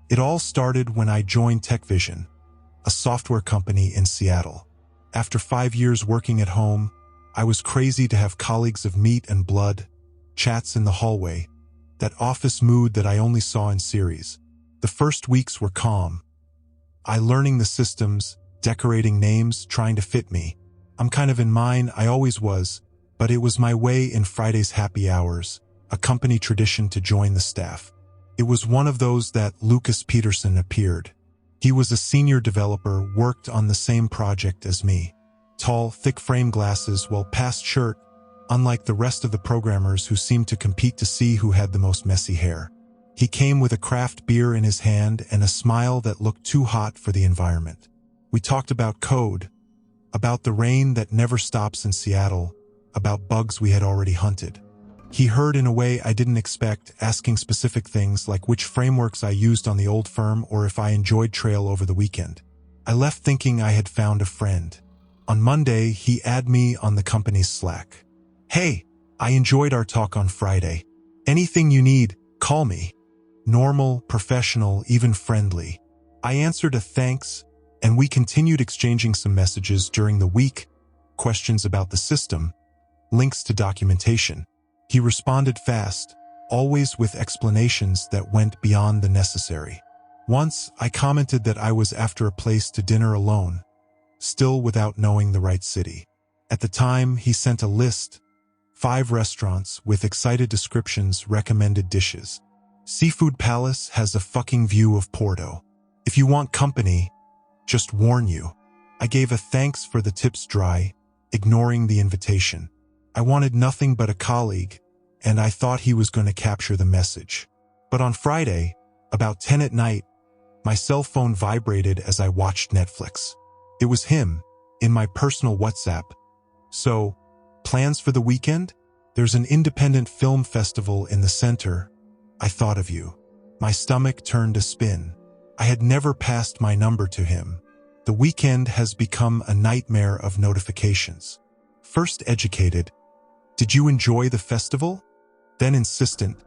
It all started when I joined TechVision, a software company in Seattle. After 5 years working at home, I was crazy to have colleagues of meat and blood, chats in the hallway, that office mood that I only saw in series. The first weeks were calm. I learning the systems, decorating names, trying to fit me. I'm kind of in mine, I always was, but it was my way in Friday's happy hours, a company tradition to join the staff. It was one of those that Lucas Peterson appeared. He was a senior developer, worked on the same project as me. Tall, thick frame glasses, well-past shirt, unlike the rest of the programmers who seemed to compete to see who had the most messy hair. He came with a craft beer in his hand and a smile that looked too hot for the environment. We talked about code, about the rain that never stops in Seattle, about bugs we had already hunted. He heard in a way I didn't expect, asking specific things like which frameworks I used on the old firm or if I enjoyed Trail over the weekend. I left thinking I had found a friend. On Monday, he added me on the company's Slack. "Hey, I enjoyed our talk on Friday. Anything you need, call me." Normal, professional, even friendly. I answered a thanks, and we continued exchanging some messages during the week, questions about the system, links to documentation. He responded fast, always with explanations that went beyond the necessary. Once, I commented that I was after a place to dinner alone, still without knowing the right city. At the time, he sent a list, 5 restaurants with excited descriptions, recommended dishes. Seafood Palace has a fucking view of Porto. If you want company, just warn you. I gave a thanks for the tips dry, ignoring the invitation. I wanted nothing but a colleague, and I thought he was going to capture the message. But on Friday, about 10 at night, my cell phone vibrated as I watched Netflix. It was him, in my personal WhatsApp. "So, plans for the weekend? There's an independent film festival in the center. I thought of you." My stomach turned a spin. I had never passed my number to him. The weekend has become a nightmare of notifications. First educated, "Did you enjoy the festival?" Then insistent,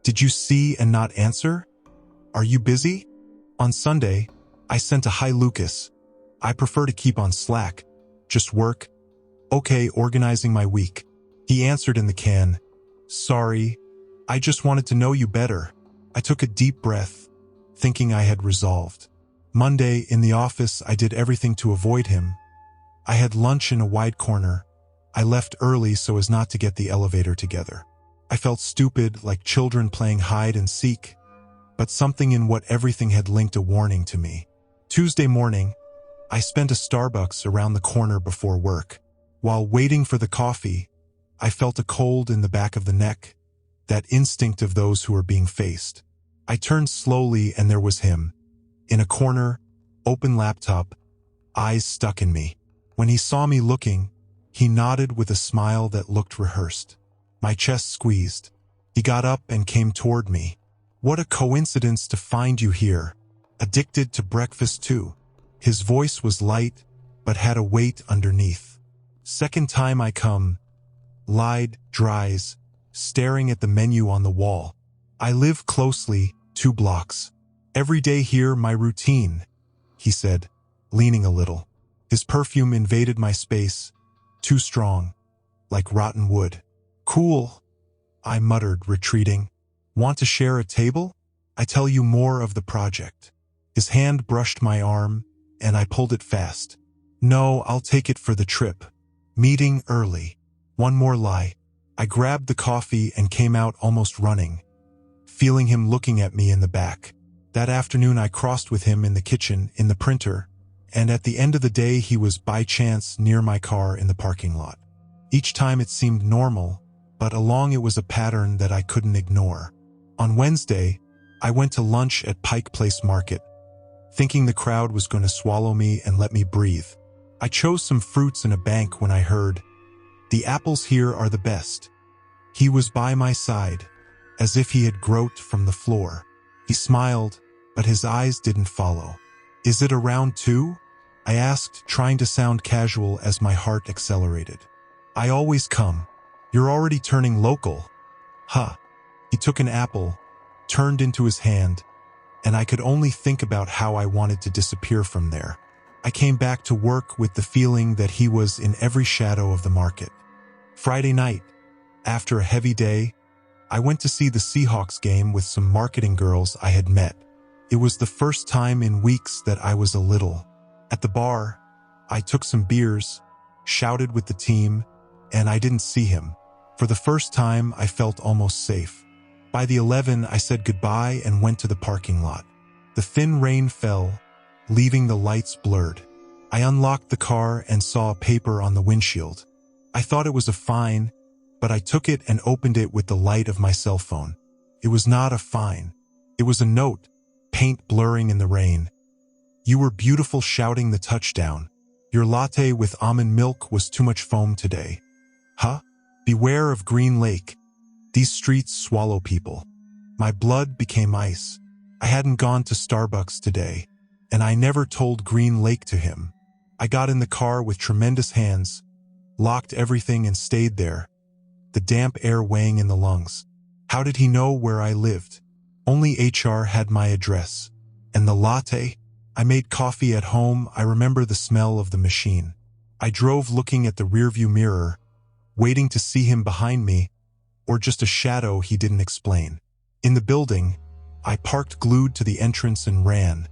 "Did you see and not answer? Are you busy?" On Sunday, I sent a "Hi Lucas. I prefer to keep on Slack. Just work. Okay, organizing my week." He answered in the can, "Sorry, I just wanted to know you better." I took a deep breath, thinking I had resolved. Monday, in the office, I did everything to avoid him. I had lunch in a wide corner. I left early so as not to get the elevator together. I felt stupid, like children playing hide and seek, but something in what everything had linked a warning to me. Tuesday morning, I spent a Starbucks around the corner before work. While waiting for the coffee, I felt a cold in the back of the neck, that instinct of those who are being faced. I turned slowly and there was him. In a corner, open laptop, eyes stuck in me. When he saw me looking, he nodded with a smile that looked rehearsed. My chest squeezed. He got up and came toward me. "What a coincidence to find you here. Addicted to breakfast too." His voice was light, but had a weight underneath. "Second time I come," lied, dries, staring at the menu on the wall. "I live closely, 2 blocks. Every day here, my routine," he said, leaning a little. His perfume invaded my space, too strong, like rotten wood. "Cool," I muttered, retreating. "Want to share a table? I tell you more of the project." His hand brushed my arm, and I pulled it fast. "No, I'll take it for the trip. Meeting early." One more lie. I grabbed the coffee and came out almost running, feeling him looking at me in the back. That afternoon I crossed with him in the kitchen, in the printer, and at the end of the day he was by chance near my car in the parking lot. Each time it seemed normal, but along it was a pattern that I couldn't ignore. On Wednesday, I went to lunch at Pike Place Market, thinking the crowd was going to swallow me and let me breathe. I chose some fruits in a bank when I heard, "The apples here are the best." He was by my side, as if he had groped from the floor. He smiled, but his eyes didn't follow. "Is it around 2?" I asked, trying to sound casual as my heart accelerated. "I always come. You're already turning local." Huh. He took an apple, turned into his hand, and I could only think about how I wanted to disappear from there. I came back to work with the feeling that he was in every shadow of the market. Friday night, after a heavy day, I went to see the Seahawks game with some marketing girls I had met. It was the first time in weeks that I was a little. At the bar, I took some beers, shouted with the team, and I didn't see him. For the first time, I felt almost safe. By the 11, I said goodbye and went to the parking lot. The thin rain fell, leaving the lights blurred. I unlocked the car and saw a paper on the windshield. I thought it was a fine, but I took it and opened it with the light of my cell phone. It was not a fine. It was a note, paint blurring in the rain. You were beautiful shouting the touchdown. Your latte with almond milk was too much foam today. Huh? Beware of Green Lake. These streets swallow people. My blood became ice. I hadn't gone to Starbucks today, and I never told Green Lake to him. I got in the car with tremendous hands, locked everything and stayed there, the damp air weighing in the lungs. How did he know where I lived? Only HR had my address. And the latte? I made coffee at home. I remember the smell of the machine. I drove looking at the rearview mirror, waiting to see him behind me, or just a shadow he didn't explain. In the building, I parked glued to the entrance and ran,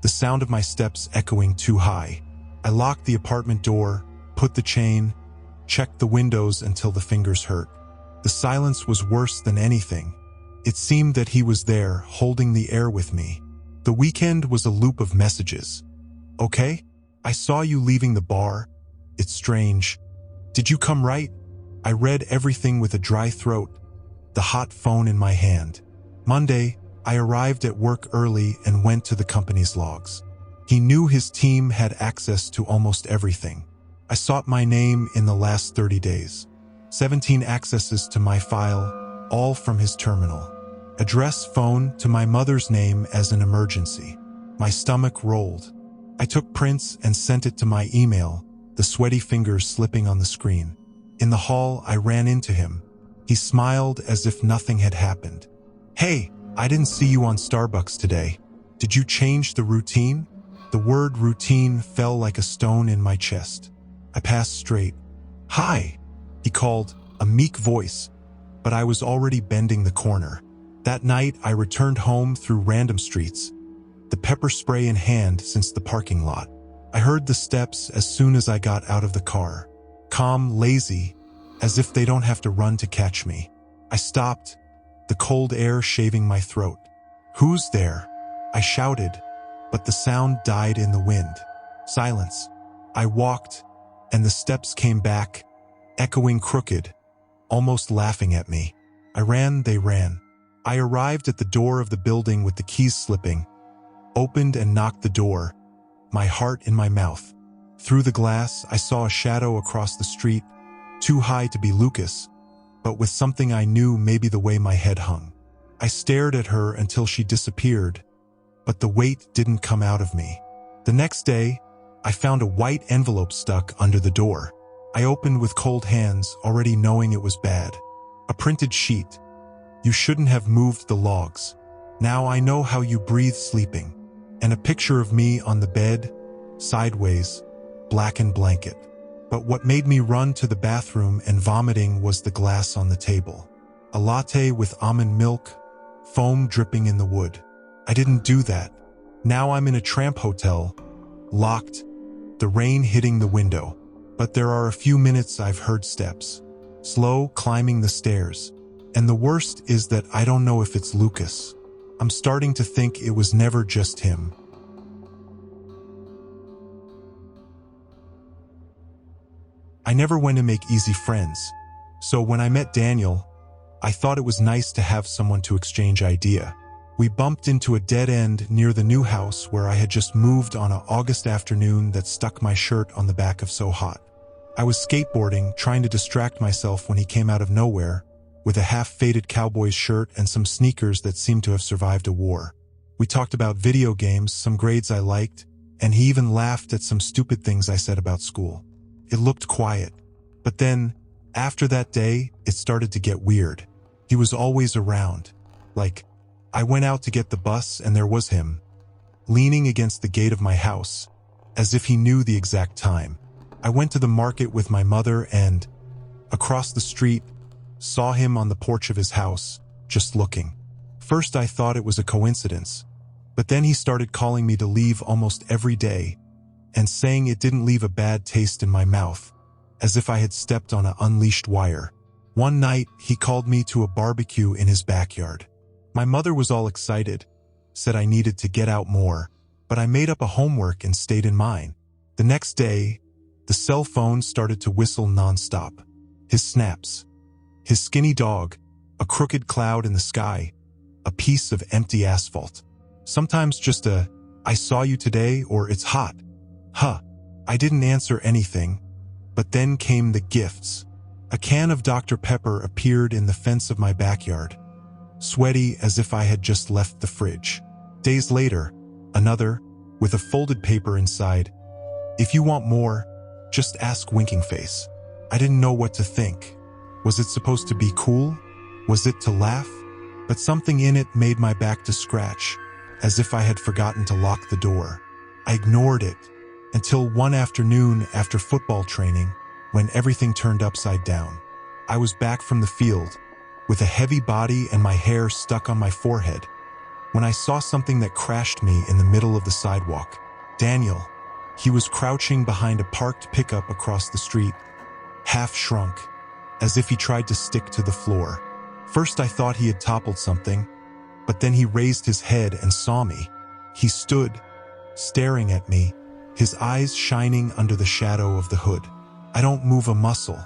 the sound of my steps echoing too high. I locked the apartment door, put the chain, checked the windows until the fingers hurt. The silence was worse than anything. It seemed that he was there, holding the air with me. The weekend was a loop of messages. Okay? I saw you leaving the bar. It's strange. Did you come right? I read everything with a dry throat, the hot phone in my hand. Monday, I arrived at work early and went to the company's logs. He knew his team had access to almost everything. I sought my name in the last 30 days. 17 accesses to my file, all from his terminal. Address phone to my mother's name as an emergency. My stomach rolled. I took prints and sent it to my email, the sweaty fingers slipping on the screen. In the hall, I ran into him. He smiled as if nothing had happened. Hey, I didn't see you on Starbucks today. Did you change the routine? The word routine fell like a stone in my chest. I passed straight. Hi, he called, a meek voice, but I was already bending the corner. That night, I returned home through random streets, the pepper spray in hand since the parking lot. I heard the steps as soon as I got out of the car. Calm, lazy, as if they don't have to run to catch me. I stopped, the cold air shaving my throat. Who's there? I shouted, but the sound died in the wind. Silence. I walked, and the steps came back, echoing crooked, almost laughing at me. I ran, they ran. I arrived at the door of the building with the keys slipping, opened and knocked the door, my heart in my mouth. Through the glass, I saw a shadow across the street, too high to be Lucas, but with something I knew, maybe the way my head hung. I stared at her until she disappeared, but the weight didn't come out of me. The next day, I found a white envelope stuck under the door. I opened with cold hands, already knowing it was bad. A printed sheet. You shouldn't have moved the logs. Now I know how you breathe sleeping. And a picture of me on the bed, sideways, blackened blanket. But what made me run to the bathroom and vomiting was the glass on the table. A latte with almond milk, foam dripping in the wood. I didn't do that. Now I'm in a tramp hotel, locked, the rain hitting the window. But there are a few minutes I've heard steps, slow climbing the stairs. And the worst is that I don't know if it's Lucas. I'm starting to think it was never just him. I never went to make easy friends. So when I met Daniel, I thought it was nice to have someone to exchange idea. We bumped into a dead end near the new house where I had just moved on an August afternoon that stuck my shirt on the back of So Hot. I was skateboarding, trying to distract myself when he came out of nowhere, with a half-faded cowboy's shirt and some sneakers that seemed to have survived a war. We talked about video games, some grades I liked, and he even laughed at some stupid things I said about school. It looked quiet. But then, after that day, it started to get weird. He was always around. Like, I went out to get the bus and there was him, leaning against the gate of my house, as if he knew the exact time. I went to the market with my mother and, across the street, saw him on the porch of his house, just looking. First I thought it was a coincidence, but then he started calling me to leave almost every day and saying it didn't leave a bad taste in my mouth, as if I had stepped on an unleashed wire. One night, he called me to a barbecue in his backyard. My mother was all excited, said I needed to get out more, but I made up a homework and stayed in mine. The next day, the cell phone started to whistle nonstop. His snaps, his skinny dog, a crooked cloud in the sky, a piece of empty asphalt. Sometimes just a, "I saw you today," or "It's hot." I didn't answer anything, but then came the gifts. A can of Dr. Pepper appeared in the fence of my backyard, sweaty as if I had just left the fridge. Days later, another, with a folded paper inside. "If you want more, just ask Winking Face." I didn't know what to think. Was it supposed to be cool? Was it to laugh? But something in it made my back to scratch, as if I had forgotten to lock the door. I ignored it, until one afternoon after football training, when everything turned upside down. I was back from the field, with a heavy body and my hair stuck on my forehead, when I saw something that crashed me in the middle of the sidewalk. Daniel. He was crouching behind a parked pickup across the street, half shrunk, as if he tried to stick to the floor. First I thought he had toppled something, but then he raised his head and saw me. He stood, staring at me, his eyes shining under the shadow of the hood. I don't move a muscle.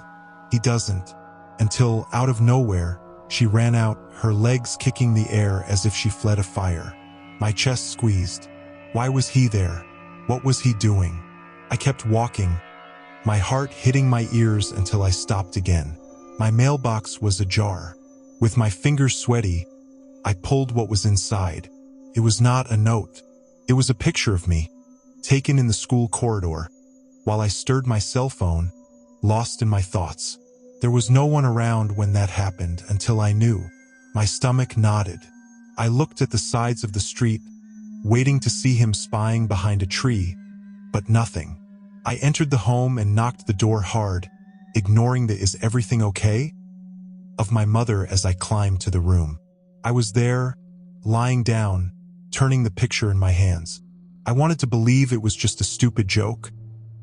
He doesn't. Until, out of nowhere, she ran out, her legs kicking the air as if she fled a fire. My chest squeezed. Why was he there? What was he doing? I kept walking, my heart hitting my ears until I stopped again. My mailbox was ajar. With my fingers sweaty, I pulled what was inside. It was not a note. It was a picture of me, taken in the school corridor, while I stirred my cell phone, lost in my thoughts. There was no one around when that happened until I knew. My stomach knotted. I looked at the sides of the street, waiting to see him spying behind a tree, but nothing. I entered the home and knocked the door hard, ignoring the "Is everything okay?" of my mother as I climbed to the room. I was there, lying down, turning the picture in my hands. I wanted to believe it was just a stupid joke,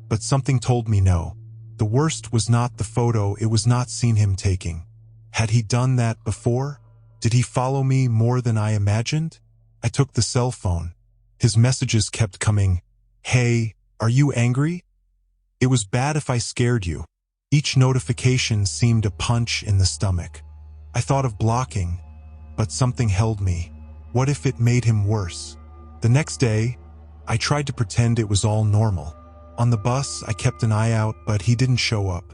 but something told me no. The worst was not the photo, it was not seeing him taking. Had he done that before? Did he follow me more than I imagined? I took the cell phone. His messages kept coming. "Hey, are you angry? It was bad if I scared you." Each notification seemed a punch in the stomach. I thought of blocking, but something held me. What if it made him worse? The next day, I tried to pretend it was all normal. On the bus, I kept an eye out, but he didn't show up.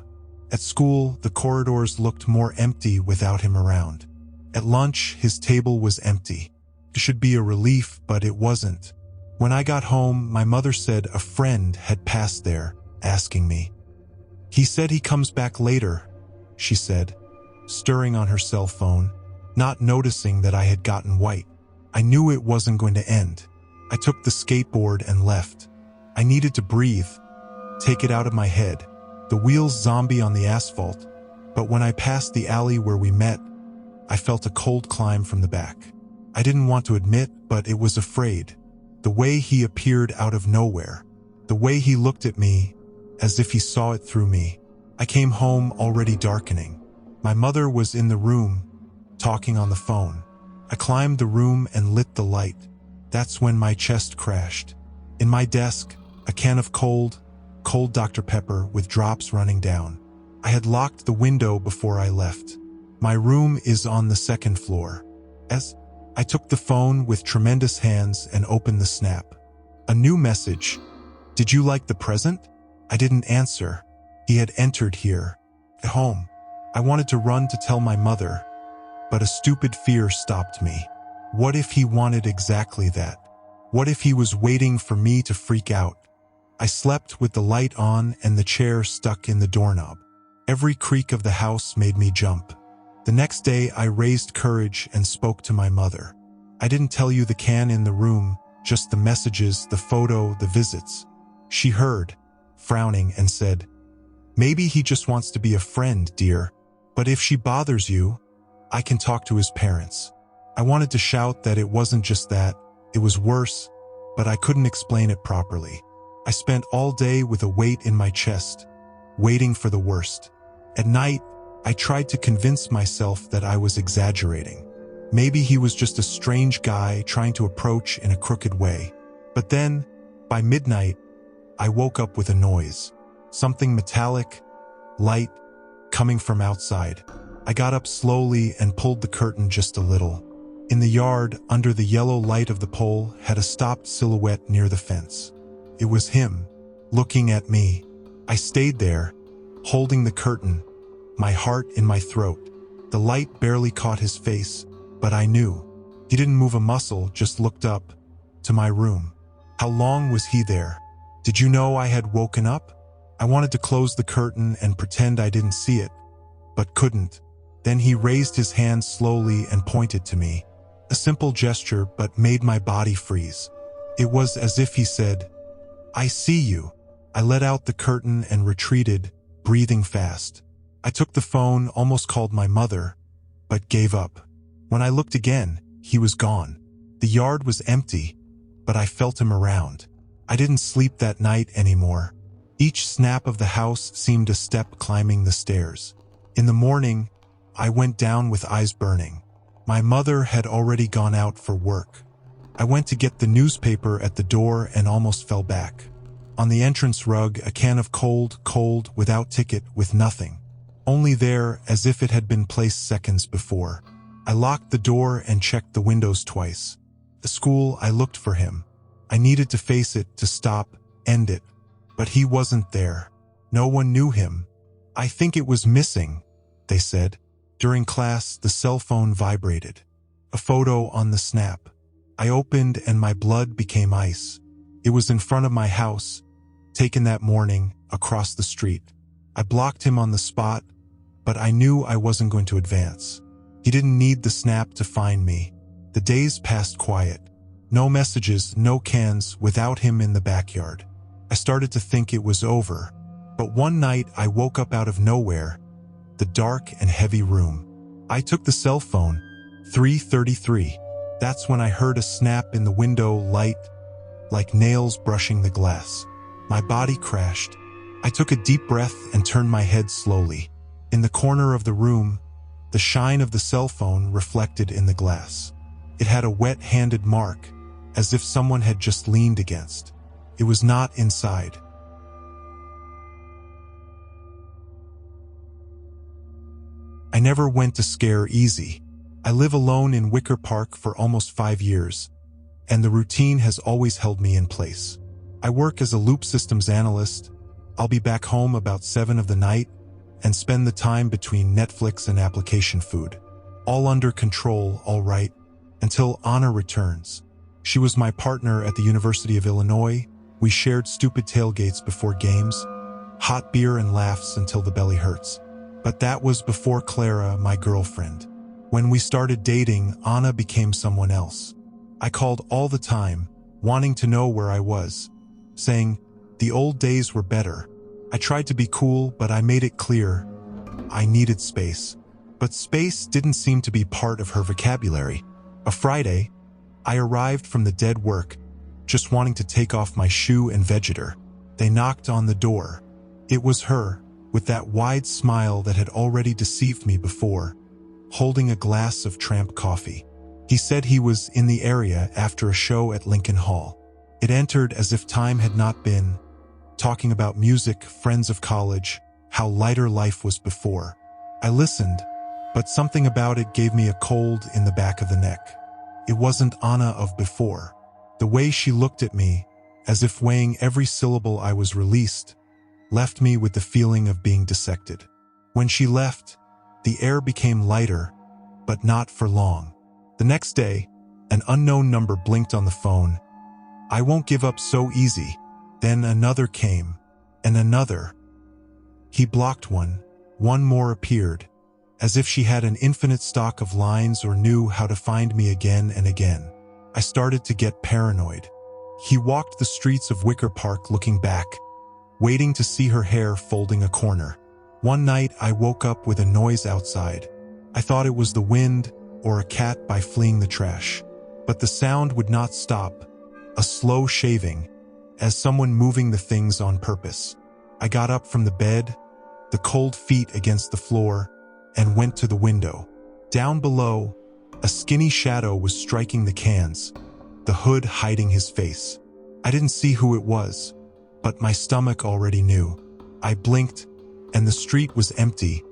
At school, the corridors looked more empty without him around. At lunch, his table was empty. It should be a relief, but it wasn't. When I got home, my mother said a friend had passed there, asking me. "He said he comes back later," she said, stirring on her cell phone, not noticing that I had gotten white. I knew it wasn't going to end. I took the skateboard and left. I needed to breathe, take it out of my head. The wheels zombie on the asphalt, but when I passed the alley where we met, I felt a cold climb from the back. I didn't want to admit, but it was afraid. The way he appeared out of nowhere. The way he looked at me, as if he saw it through me. I came home already darkening. My mother was in the room, talking on the phone. I climbed the room and lit the light. That's when my chest crashed. In my desk, a can of cold Dr. Pepper with drops running down. I had locked the window before I left. My room is on the second floor. As I took the phone with tremendous hands and opened the snap. A new message. "Did you like the present?" I didn't answer. He had entered here, at home. I wanted to run to tell my mother, but a stupid fear stopped me. What if he wanted exactly that? What if he was waiting for me to freak out? I slept with the light on and the chair stuck in the doorknob. Every creak of the house made me jump. The next day, I raised courage and spoke to my mother. I didn't tell you the can in the room, just the messages, the photo, the visits. She heard, frowning, and said, maybe he just wants to be a friend, dear. But if she bothers you, I can talk to his parents. I wanted to shout that it wasn't just that, it was worse, but I couldn't explain it properly. I spent all day with a weight in my chest, waiting for the worst. At night, I tried to convince myself that I was exaggerating. Maybe he was just a strange guy trying to approach in a crooked way. But then, by midnight, I woke up with a noise. Something metallic, light, coming from outside. I got up slowly and pulled the curtain just a little. In the yard, under the yellow light of the pole, had a stopped silhouette near the fence. It was him, looking at me. I stayed there, holding the curtain, my heart in my throat. The light barely caught his face, but I knew. He didn't move a muscle, just looked up, to my room. How long was he there? Did you know I had woken up? I wanted to close the curtain and pretend I didn't see it, but couldn't. Then he raised his hand slowly and pointed to me. A simple gesture, but made my body freeze. It was as if he said, I see you. I let out the curtain and retreated, breathing fast. I took the phone, almost called my mother, but gave up. When I looked again, he was gone. The yard was empty, but I felt him around. I didn't sleep that night anymore. Each snap of the house seemed a step climbing the stairs. In the morning, I went down with eyes burning. My mother had already gone out for work. I went to get the newspaper at the door and almost fell back. On the entrance rug, a can of cold, without ticket, with nothing. Only there, as if it had been placed seconds before. I locked the door and checked the windows twice. The school, I looked for him. I needed to face it, to stop, end it. But he wasn't there. No one knew him. I think it was missing, they said. During class, the cell phone vibrated. A photo on the snap. I opened and my blood became ice. It was in front of my house, taken that morning, across the street. I blocked him on the spot, but I knew I wasn't going to advance. He didn't need the snap to find me. The days passed quiet. No messages, no cans, without him in the backyard. I started to think it was over. But one night I woke up out of nowhere, the dark and heavy room. I took the cell phone, 3:33. That's when I heard a snap in the window, light, like nails brushing the glass. My body crashed. I took a deep breath and turned my head slowly. In the corner of the room, the shine of the cell phone reflected in the glass. It had a wet-handed mark, as if someone had just leaned against. It was not inside. I never went to scare easy. I live alone in Wicker Park for almost 5 years, and the routine has always held me in place. I work as a loop systems analyst. I'll be back home about 7 of the night and spend the time between Netflix and application food. All under control, all right, until Anna returns. She was my partner at the University of Illinois. We shared stupid tailgates before games, hot beer and laughs until the belly hurts. But that was before Clara, my girlfriend. When we started dating, Anna became someone else. I called all the time, wanting to know where I was, saying, the old days were better. I tried to be cool, but I made it clear I needed space. But space didn't seem to be part of her vocabulary. A Friday, I arrived from the dead work, just wanting to take off my shoe and vegeter. They knocked on the door. It was her, with that wide smile that had already deceived me before, holding a glass of tramp coffee. He said he was in the area after a show at Lincoln Hall. It entered as if time had not been, talking about music, friends of college, how lighter life was before. I listened, but something about it gave me a cold in the back of the neck. It wasn't Anna of before. The way she looked at me, as if weighing every syllable I was released, left me with the feeling of being dissected. When she left, the air became lighter, but not for long. The next day, an unknown number blinked on the phone. I won't give up so easy. Then another came, and another. He blocked one more appeared, as if she had an infinite stock of lines or knew how to find me again and again. I started to get paranoid. He walked the streets of Wicker Park looking back, waiting to see her hair folding a corner. One night, I woke up with a noise outside. I thought it was the wind or a cat by fleeing the trash. But the sound would not stop, a slow shaving, as someone moving the things on purpose. I got up from the bed, the cold feet against the floor, and went to the window. Down below, a skinny shadow was striking the cans, the hood hiding his face. I didn't see who it was, but my stomach already knew. I blinked, and the street was empty,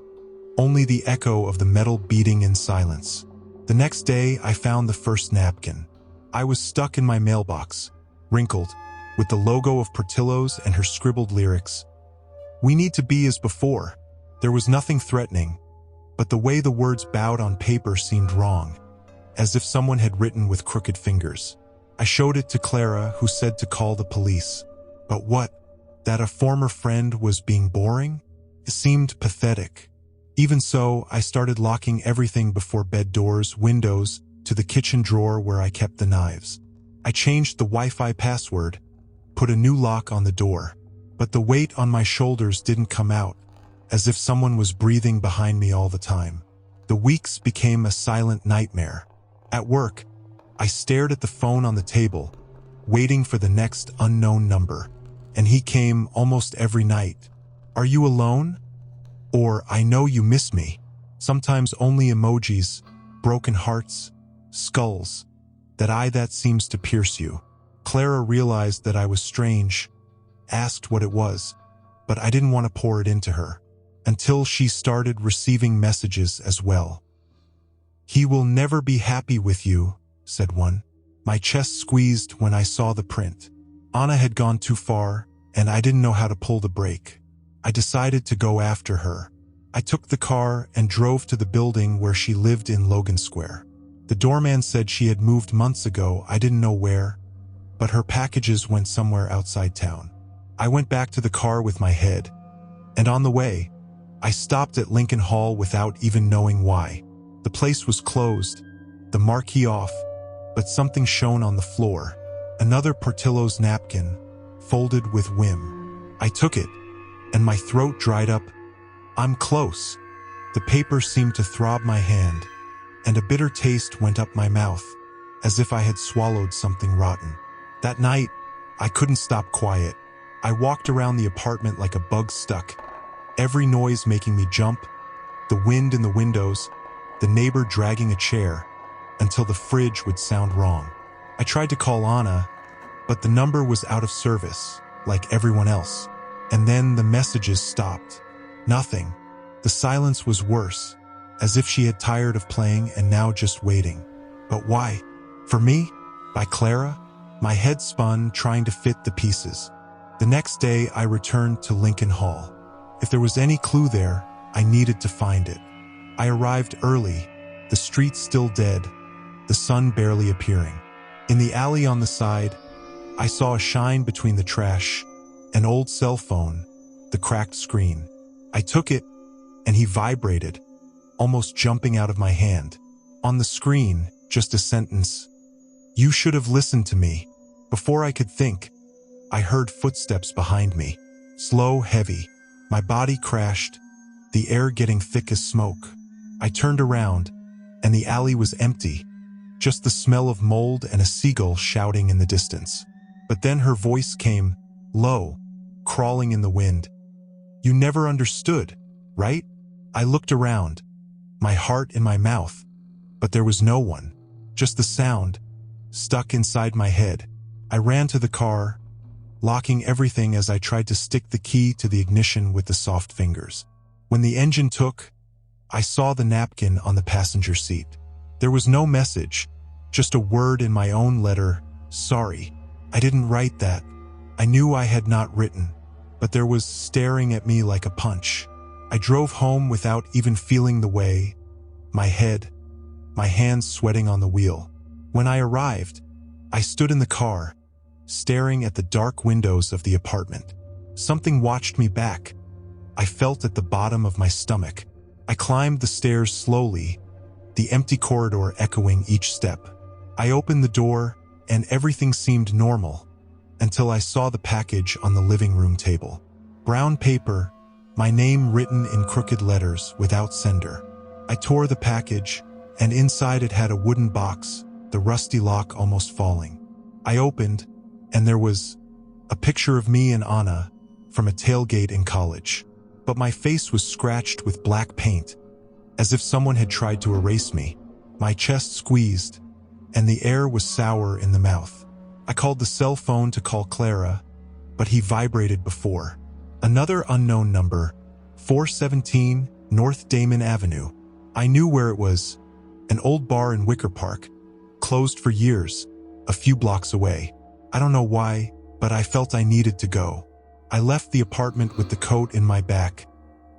only the echo of the metal beating in silence. The next day, I found the first napkin. I was stuck in my mailbox, wrinkled, with the logo of Portillo's and her scribbled lyrics. "We need to be as before." There was nothing threatening, but the way the words bowed on paper seemed wrong, as if someone had written with crooked fingers. I showed it to Clara, who said to call the police. But what? That a former friend was being boring? It seemed pathetic. Even so, I started locking everything before bed doors, windows, to the kitchen drawer where I kept the knives. I changed the Wi-Fi password, put a new lock on the door, but the weight on my shoulders didn't come out, as if someone was breathing behind me all the time. The weeks became a silent nightmare. At work, I stared at the phone on the table, waiting for the next unknown number, and he came almost every night. "Are you alone?" Or, "I know you miss me." Sometimes only emojis, broken hearts, skulls, that seems to pierce you. Clara realized that I was strange, asked what it was, but I didn't want to pour it into her, until she started receiving messages as well. "He will never be happy with you," said one. My chest squeezed when I saw the print. Anna had gone too far, and I didn't know how to pull the brake. I decided to go after her. I took the car and drove to the building where she lived in Logan Square. The doorman said she had moved months ago, I didn't know where, but her packages went somewhere outside town. I went back to the car with my head, and on the way, I stopped at Lincoln Hall without even knowing why. The place was closed, the marquee off, but something shone on the floor. Another Portillo's napkin, folded with whim. I took it, and my throat dried up. "I'm close." The paper seemed to throb my hand, and a bitter taste went up my mouth, as if I had swallowed something rotten. That night, I couldn't stop quiet. I walked around the apartment like a bug stuck, every noise making me jump, the wind in the windows, the neighbor dragging a chair, until the fridge would sound wrong. I tried to call Anna, but the number was out of service, like everyone else. And then the messages stopped. Nothing. The silence was worse, as if she had tired of playing and now just waiting. But why? For me? By Clara? My head spun, trying to fit the pieces. The next day, I returned to Lincoln Hall. If there was any clue there, I needed to find it. I arrived early, the streets still dead, the sun barely appearing. In the alley on the side, I saw a shine between the trash, an old cell phone, the cracked screen. I took it, and he vibrated, almost jumping out of my hand. On the screen, just a sentence. "You should have listened to me." Before I could think, I heard footsteps behind me. Slow, heavy. My body crashed, the air getting thick as smoke. I turned around, and the alley was empty, just the smell of mold and a seagull shouting in the distance. But then her voice came, low, crawling in the wind. "You never understood, right?" I looked around, my heart in my mouth, but there was no one, just the sound, stuck inside my head. I ran to the car, locking everything as I tried to stick the key to the ignition with the soft fingers. When the engine took, I saw the napkin on the passenger seat. There was no message, just a word in my own letter, "Sorry." I didn't write that. I knew I had not written, but there was staring at me like a punch. I drove home without even feeling the way, my head, my hands sweating on the wheel. When I arrived, I stood in the car, staring at the dark windows of the apartment. Something watched me back. I felt at the bottom of my stomach. I climbed the stairs slowly, the empty corridor echoing each step. I opened the door, and everything seemed normal, until I saw the package on the living room table. Brown paper, my name written in crooked letters without sender. I tore the package, and inside it had a wooden box, the rusty lock almost falling. I opened, and there was a picture of me and Anna from a tailgate in college. But my face was scratched with black paint, as if someone had tried to erase me. My chest squeezed, and the air was sour in the mouth. I called the cell phone to call Clara, but he vibrated before. Another unknown number, 417 North Damon Avenue. I knew where it was, an old bar in Wicker Park, closed for years, a few blocks away. I don't know why, but I felt I needed to go. I left the apartment with the coat in my back,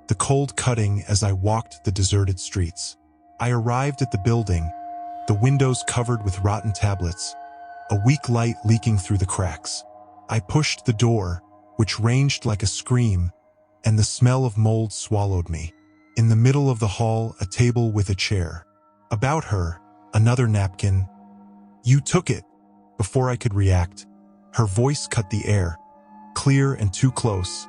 the cold cutting as I walked the deserted streets. I arrived at the building, the windows covered with rotten tablets, a weak light leaking through the cracks. I pushed the door, which ranged like a scream, and the smell of mold swallowed me. In the middle of the hall, a table with a chair. About her, another napkin. "You took it." Before I could react, her voice cut the air, clear and too close.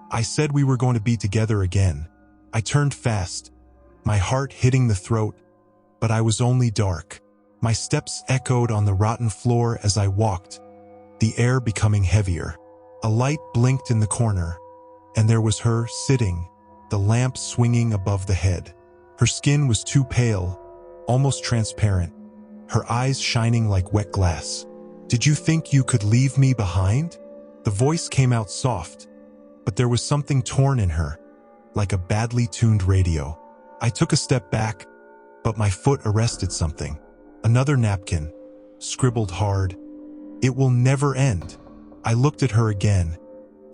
"I said we were going to be together again." I turned fast, my heart hitting the throat, but I was only dark. My steps echoed on the rotten floor as I walked, the air becoming heavier. A light blinked in the corner, and there was her sitting, the lamp swinging above the head. Her skin was too pale, almost transparent, her eyes shining like wet glass. "Did you think you could leave me behind?" The voice came out soft, but there was something torn in her, like a badly tuned radio. I took a step back, but my foot arrested something. Another napkin, scribbled hard. "It will never end." I looked at her again,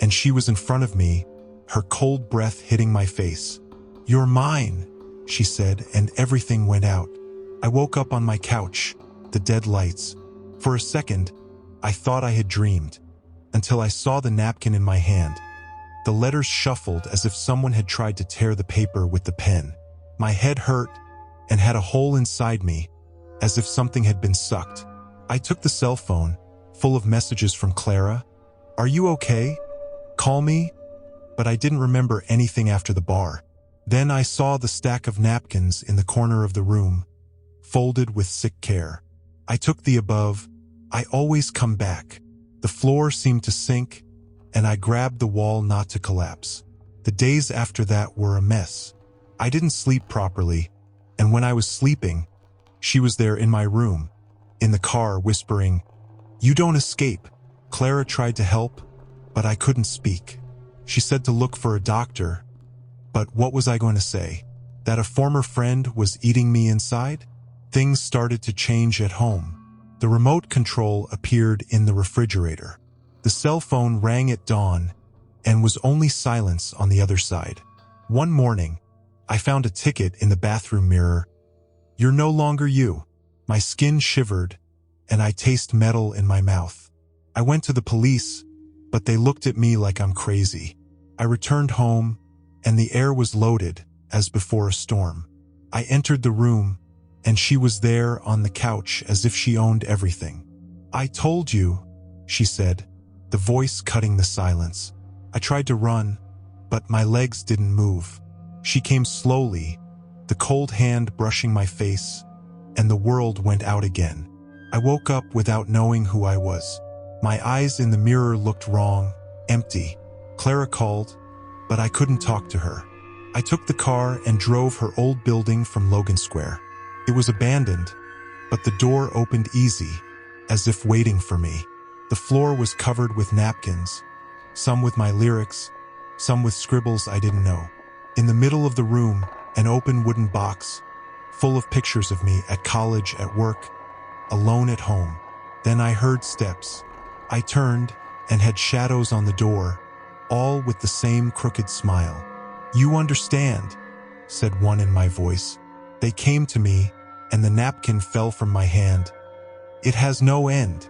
and she was in front of me, her cold breath hitting my face. "You're mine," she said, and everything went out. I woke up on my couch, the dead lights. For a second, I thought I had dreamed, until I saw the napkin in my hand. The letters shuffled as if someone had tried to tear the paper with the pen. My head hurt and had a hole inside me, as if something had been sucked. I took the cell phone, full of messages from Clara. "Are you okay? Call me?" But I didn't remember anything after the bar. Then I saw the stack of napkins in the corner of the room, folded with sick care. I took the above. I always come back. The floor seemed to sink, and I grabbed the wall not to collapse. The days after that were a mess. I didn't sleep properly, and when I was sleeping, she was there in my room, in the car, whispering, "You don't escape." Clara tried to help, but I couldn't speak. She said to look for a doctor, but what was I going to say? That a former friend was eating me inside? Things started to change at home. The remote control appeared in the refrigerator. The cell phone rang at dawn, and was only silence on the other side. One morning, I found a ticket in the bathroom mirror. "You're no longer you." My skin shivered, and I taste metal in my mouth. I went to the police, but they looked at me like I'm crazy. I returned home, and the air was loaded, as before a storm. I entered the room, and she was there on the couch as if she owned everything. "I told you," she said, the voice cutting the silence. I tried to run, but my legs didn't move. She came slowly, the cold hand brushing my face, and the world went out again. I woke up without knowing who I was. My eyes in the mirror looked wrong, empty. Clara called, but I couldn't talk to her. I took the car and drove her old building from Logan Square. It was abandoned, but the door opened easy, as if waiting for me. The floor was covered with napkins, some with my lyrics, some with scribbles I didn't know. In the middle of the room, an open wooden box, full of pictures of me at college, at work, alone at home. Then I heard steps. I turned and had shadows on the door, all with the same crooked smile. "You understand," said one in my voice. They came to me, and the napkin fell from my hand. "It has no end."